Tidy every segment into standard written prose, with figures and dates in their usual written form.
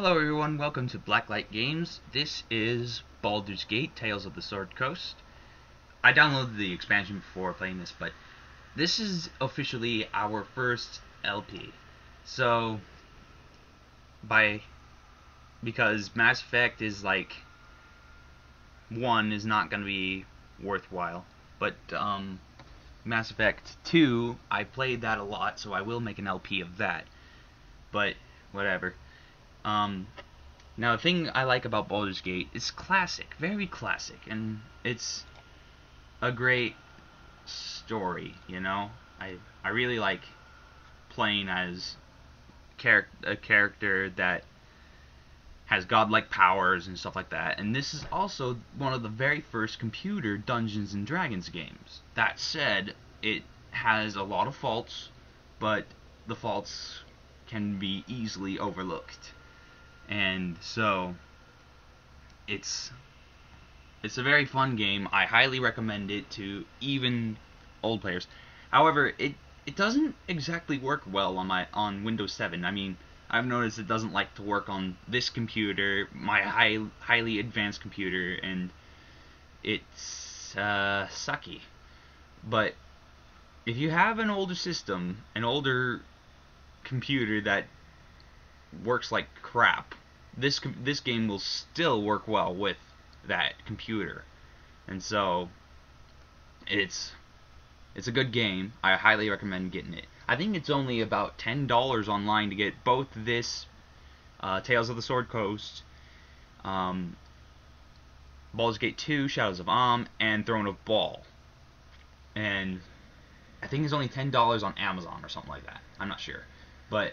Hello everyone, welcome to Blacklight Games. This is Baldur's Gate, Tales of the Sword Coast. I downloaded the expansion before playing this, but this is officially our first LP. So, because Mass Effect is like, 1 is not going to be worthwhile, but Mass Effect 2, I played that a lot, so I will make an LP of that. But, whatever. Now the thing I like about Baldur's Gate is classic, very classic, and it's a great story, you know? I really like playing as a character that has godlike powers and stuff like that, and this is also one of the very first computer Dungeons and Dragons games. That said, it has a lot of faults, but the faults can be easily overlooked. And so it's a very fun game. I highly recommend it to even old players. However, it doesn't exactly work well on Windows 7. I mean, I've noticed it doesn't like to work on this computer, my highly advanced computer, and it's sucky. But if you have an older system, an older computer that works like crap, this game will still work well with that computer, and so it's a good game. I highly recommend getting it. I think it's only about $10 online to get both this Tales of the Sword Coast, Baldur's Gate 2, Shadows of Amn, and Throne of Bhaal, and I think it's only $10 on Amazon or something like that. I'm not sure, but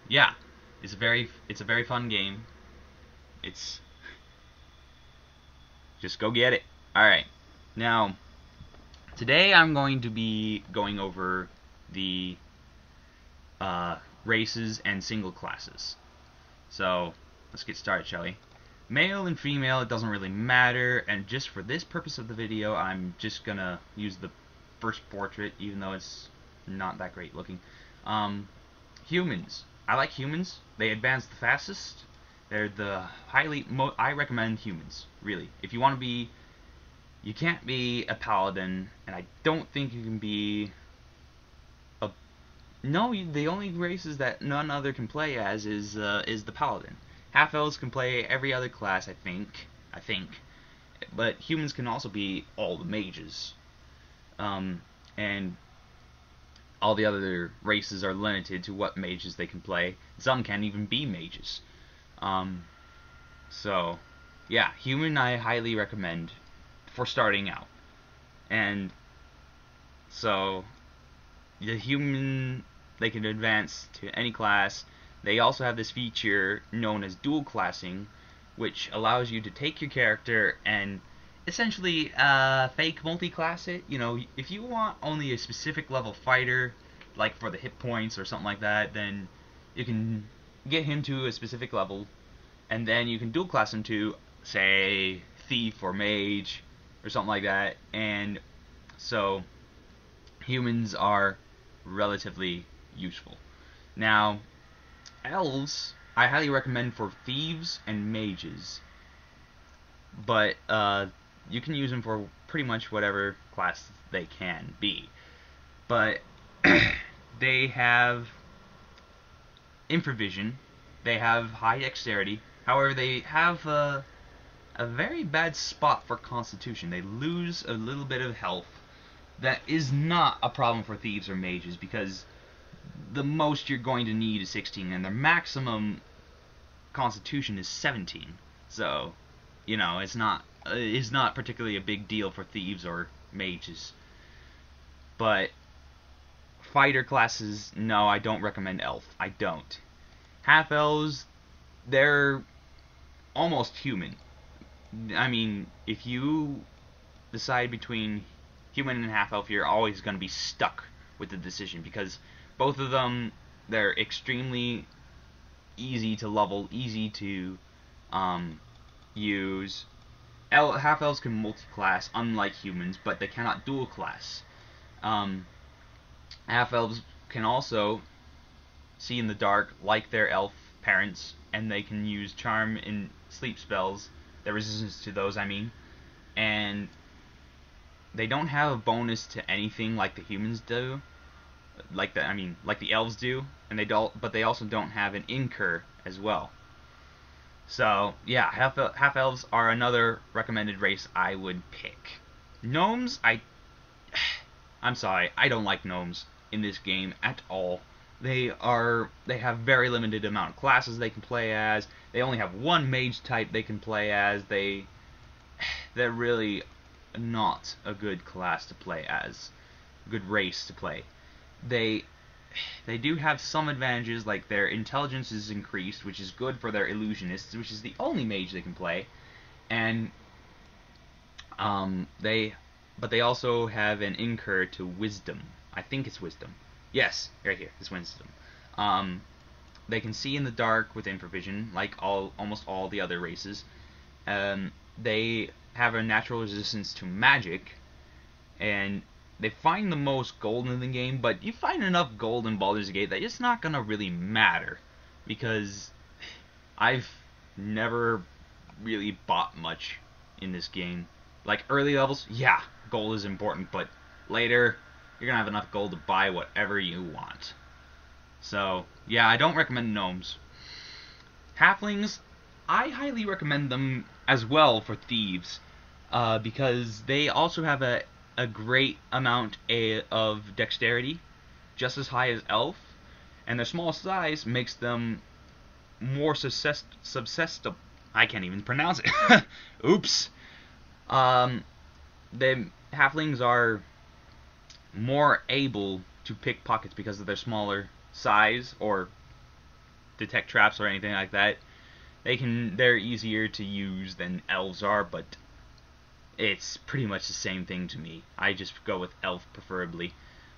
yeah. It's a very fun game. Just go get it. Alright. Now, today I'm going to be going over the races and single classes. So, let's get started, shall we? Male and female, it doesn't really matter, and just for this purpose of the video, I'm just gonna use the first portrait, even though it's not that great looking. Humans. I like humans. They advance the fastest. They're the I recommend humans, really. If you want to be... You can't be a paladin, and I don't think you can be a... No, the only races that none other can play as is the paladin. Half-elves can play every other class, I think. But humans can also be all the mages. And all the other races are limited to what mages they can play. Some can't even be mages. So, yeah, human I highly recommend for starting out. And so, the human, they can advance to any class. They also have this feature known as dual classing, which allows you to take your character and essentially fake multi-class it. You know, if you want only a specific level fighter, like for the hit points or something like that, then you can get him to a specific level, and then you can dual class him to, say, thief or mage or something like that. And so humans are relatively useful. Now, elves I highly recommend for thieves and mages, but you can use them for pretty much whatever class they can be. But they have infravision, they have high dexterity. However, they have a very bad spot for constitution. They lose a little bit of health. That is not a problem for thieves or mages, because the most you're going to need is 16, and their maximum constitution is 17. So, you know, it's not particularly a big deal for thieves or mages. But fighter classes, no, I don't recommend elf. I don't. Half-elves, they're almost human. I mean, if you decide between human and half-elf, you're always going to be stuck with the decision, because both of them, they're extremely easy to level, easy to use. Half-elves can multi-class, unlike humans, but they cannot dual-class. Half-elves can also see in the dark, like their elf parents, and they can use charm and sleep spells, their resistance to those, I mean, and they don't have a bonus to anything like the humans do, like the elves do, and but they also don't have an incur as well. So yeah, half elves are another recommended race I would pick. Gnomes, I'm sorry, I don't like gnomes in this game at all. They have very limited amount of classes they can play as. They only have one mage type they can play as. They're really not a good class to play as, a good race to play. They do have some advantages, like their intelligence is increased, which is good for their illusionists, which is the only mage they can play, and but they also have an incur to wisdom. I think it's wisdom. Yes, right here, it's wisdom. They can see in the dark with infravision, like almost all the other races. They have a natural resistance to magic, and they find the most gold in the game, but you find enough gold in Baldur's Gate that it's not gonna really matter, because I've never really bought much in this game. Like, early levels, yeah, gold is important, but later, you're gonna have enough gold to buy whatever you want. So, yeah, I don't recommend gnomes. Halflings, I highly recommend them as well for thieves, because they also have a great amount of dexterity, just as high as elf, and their small size makes them more susceptible. I can't even pronounce it. Oops. The halflings are more able to pick pockets because of their smaller size, or detect traps or anything like that. They're easier to use than elves are, but it's pretty much the same thing to me. I just go with elf preferably.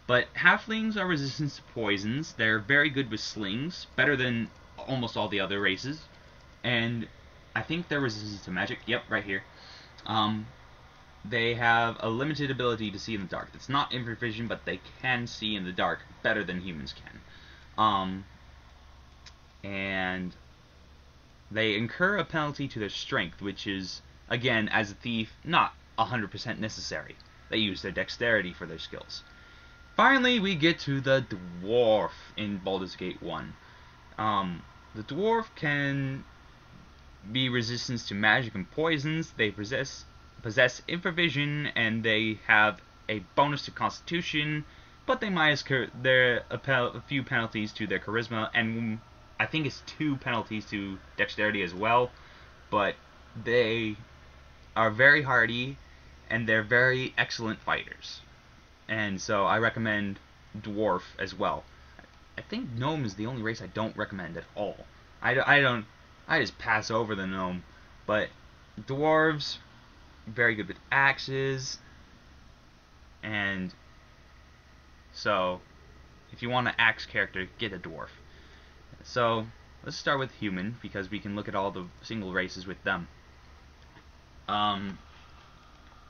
But halflings are resistant to poisons. They're very good with slings, better than almost all the other races. And I think they're resistant to magic. Yep, right here. They have a limited ability to see in the dark. It's not infravision, but they can see in the dark better than humans can. And they incur a penalty to their strength, which is, again, as a thief, not 100% necessary. They use their dexterity for their skills. Finally, we get to the dwarf in Baldur's Gate 1. The dwarf can be resistant to magic and poisons. They possess infravision, and they have a bonus to constitution, but they minus a few penalties to their charisma, and I think it's 2 penalties to dexterity as well. But they are very hardy, and they're very excellent fighters. And so I recommend dwarf as well. I think gnome is the only race I don't recommend at all. I just pass over the gnome. But dwarves, very good with axes, and so if you want an axe character, get a dwarf. So let's start with human, because we can look at all the single races with them.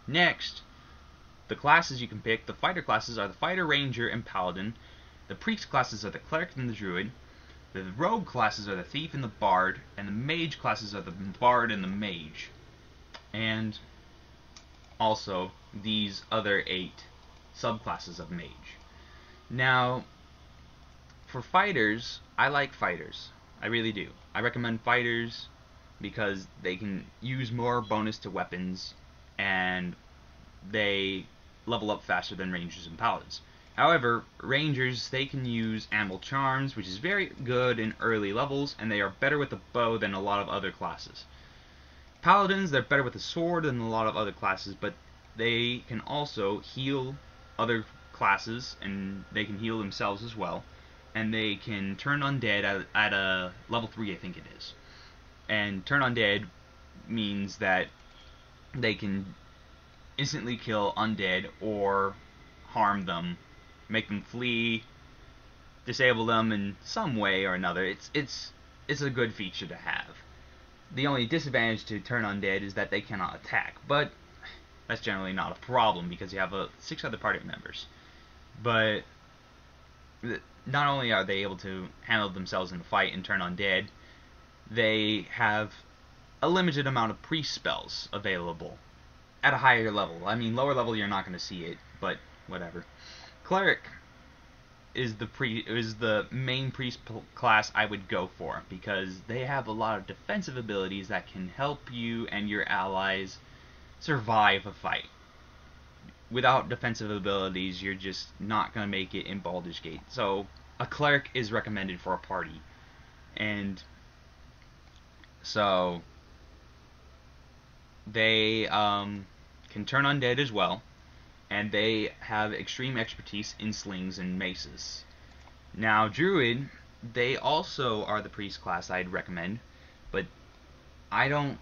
Next, the classes you can pick. The fighter classes are the fighter, ranger, and paladin. The priest classes are the cleric and the druid. The rogue classes are the thief and the bard, and the mage classes are the bard and the mage. And also these other 8 subclasses of mage. Now, for fighters, I like fighters. I really do. I recommend fighters because they can use more bonus to weapons, and they level up faster than rangers and paladins. However, rangers, they can use animal charms, which is very good in early levels, and they are better with the bow than a lot of other classes. Paladins, they're better with the sword than a lot of other classes, but they can also heal other classes, and they can heal themselves as well. And they can turn undead at a level 3, I think it is. And turn undead means that they can instantly kill undead or harm them, make them flee, disable them in some way or another. It's a good feature to have. The only disadvantage to turn undead is that they cannot attack, but that's generally not a problem because you have 6 other party members. But not only are they able to handle themselves in the fight and turn undead, they have a limited amount of priest spells available at a higher level. I mean, lower level you're not going to see it, but whatever. Cleric is the main priest class I would go for, because they have a lot of defensive abilities that can help you and your allies survive a fight. Without defensive abilities, you're just not going to make it in Baldur's Gate. So a cleric is recommended for a party. And so they can turn undead as well, and they have extreme expertise in slings and maces. Now, Druid, they also are the priest class I'd recommend, but I don't,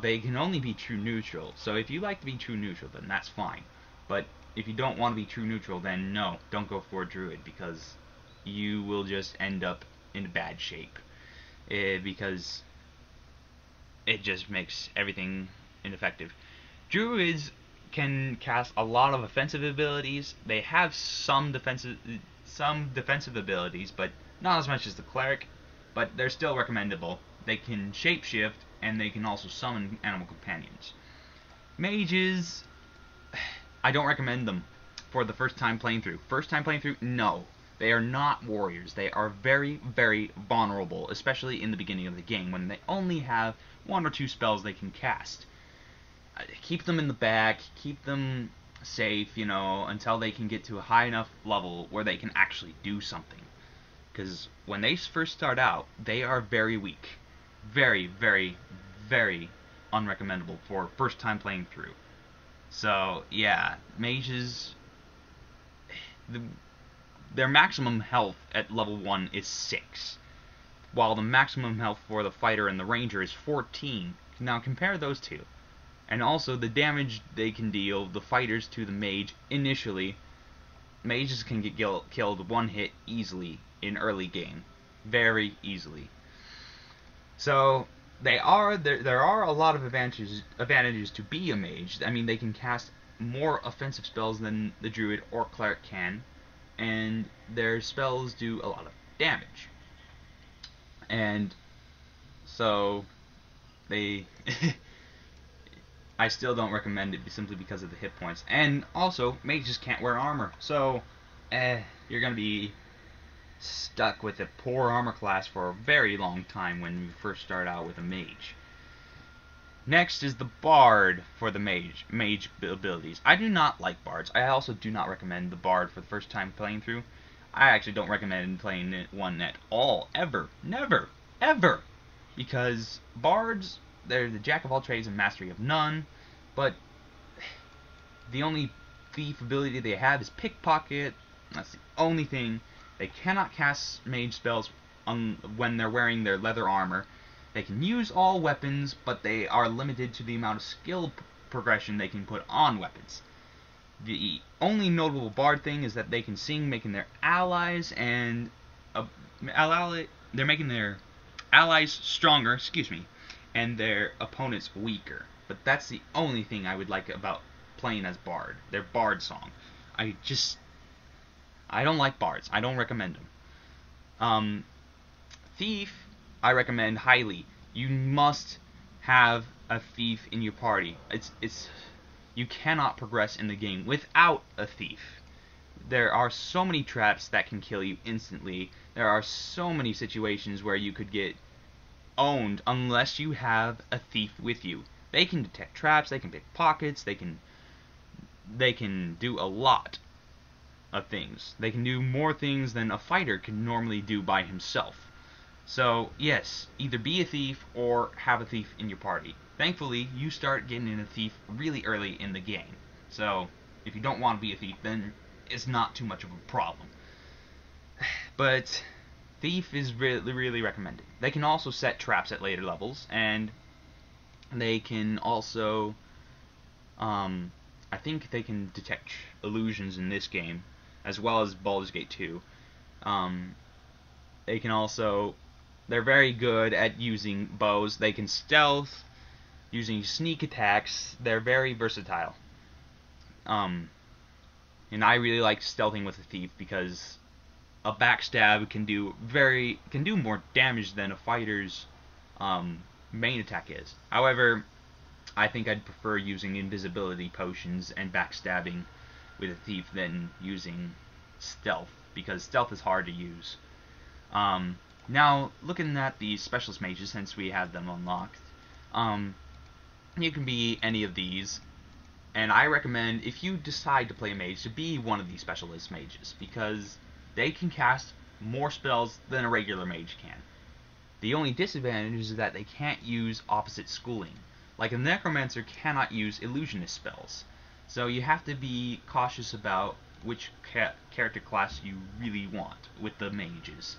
they can only be true neutral. So if you like to be true neutral, then that's fine. But if you don't want to be true neutral, then no, don't go for Druid, because you will just end up in bad shape. Because it just makes everything ineffective. Druids can cast a lot of offensive abilities. They have some defensive abilities, but not as much as the cleric. But they're still recommendable. They can shapeshift, and they can also summon animal companions. Mages, I don't recommend them for the first time playing through. First time playing through, no. They are not warriors. They are very, very vulnerable, especially in the beginning of the game, when they only have 1 or 2 spells they can cast. Keep them in the back, keep them safe, until they can get to a high enough level where they can actually do something. Because when they first start out, they are very weak. Very, very, very unrecommendable for first time playing through. So, yeah, mages, their maximum health at level 1 is 6, while the maximum health for the fighter and the ranger is 14. Now compare those two. And also the damage they can deal, the fighters to the mage initially. Mages can get killed 1 hit easily in early game. Very easily. So there are a lot of advantages to be a mage. I mean, they can cast more offensive spells than the druid or cleric can, and their spells do a lot of damage. And so they I still don't recommend it simply because of the hit points. And also, mages can't wear armor, so you're gonna be stuck with a poor armor class for a very long time when you first start out with a mage. Next is the bard for the mage abilities. I do not like bards. I also do not recommend the bard for the first time playing through. I actually don't recommend playing one at all, ever, never, ever, because bards, they're the jack of all trades and mastery of none, but the only thief ability they have is pickpocket. That's the only thing. They cannot cast mage spells when they're wearing their leather armor. They can use all weapons, but they are limited to the amount of skill progression they can put on weapons. The only notable bard thing is that they can sing, making their allies and they're making their allies stronger, and their opponents weaker. But that's the only thing I would like about playing as bard. Their bard song. I don't like bards. I don't recommend them. Thief, I recommend highly. You must have a thief in your party. You cannot progress in the game without a thief. There are so many traps that can kill you instantly. There are so many situations where you could get owned unless you have a thief with you. They can detect traps, they can pick pockets, they can do a lot of things. They can do more things than a fighter can normally do by himself. So, yes, either be a thief or have a thief in your party. Thankfully, you start getting in a thief really early in the game. So, if you don't want to be a thief, then it's not too much of a problem. But thief is really, really recommended. They can also set traps at later levels, and they can also, I think they can detect illusions in this game, as well as Baldur's Gate 2. They can also, they're very good at using bows. They can stealth, using sneak attacks. They're very versatile. And I really like stealthing with a thief because a backstab can do more damage than a fighter's main attack is. However, I think I'd prefer using invisibility potions and backstabbing with a thief than using stealth, because stealth is hard to use. Now, looking at the specialist mages, since we have them unlocked, you can be any of these, and I recommend, if you decide to play a mage, to be one of these specialist mages, because they can cast more spells than a regular mage can. The only disadvantage is that they can't use opposite schooling. Like a necromancer cannot use illusionist spells. So you have to be cautious about which character class you really want with the mages.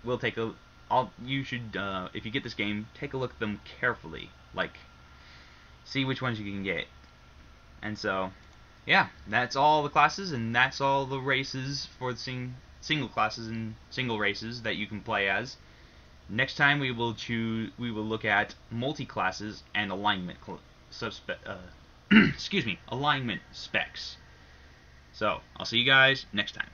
We'll take a... you should, if you get this game, take a look at them carefully. Like, see which ones you can get. And so, yeah, that's all the classes, and that's all the races for the single classes and single races that you can play as. Next time we will look at multi-classes and alignment excuse me, alignment specs. So, I'll see you guys next time.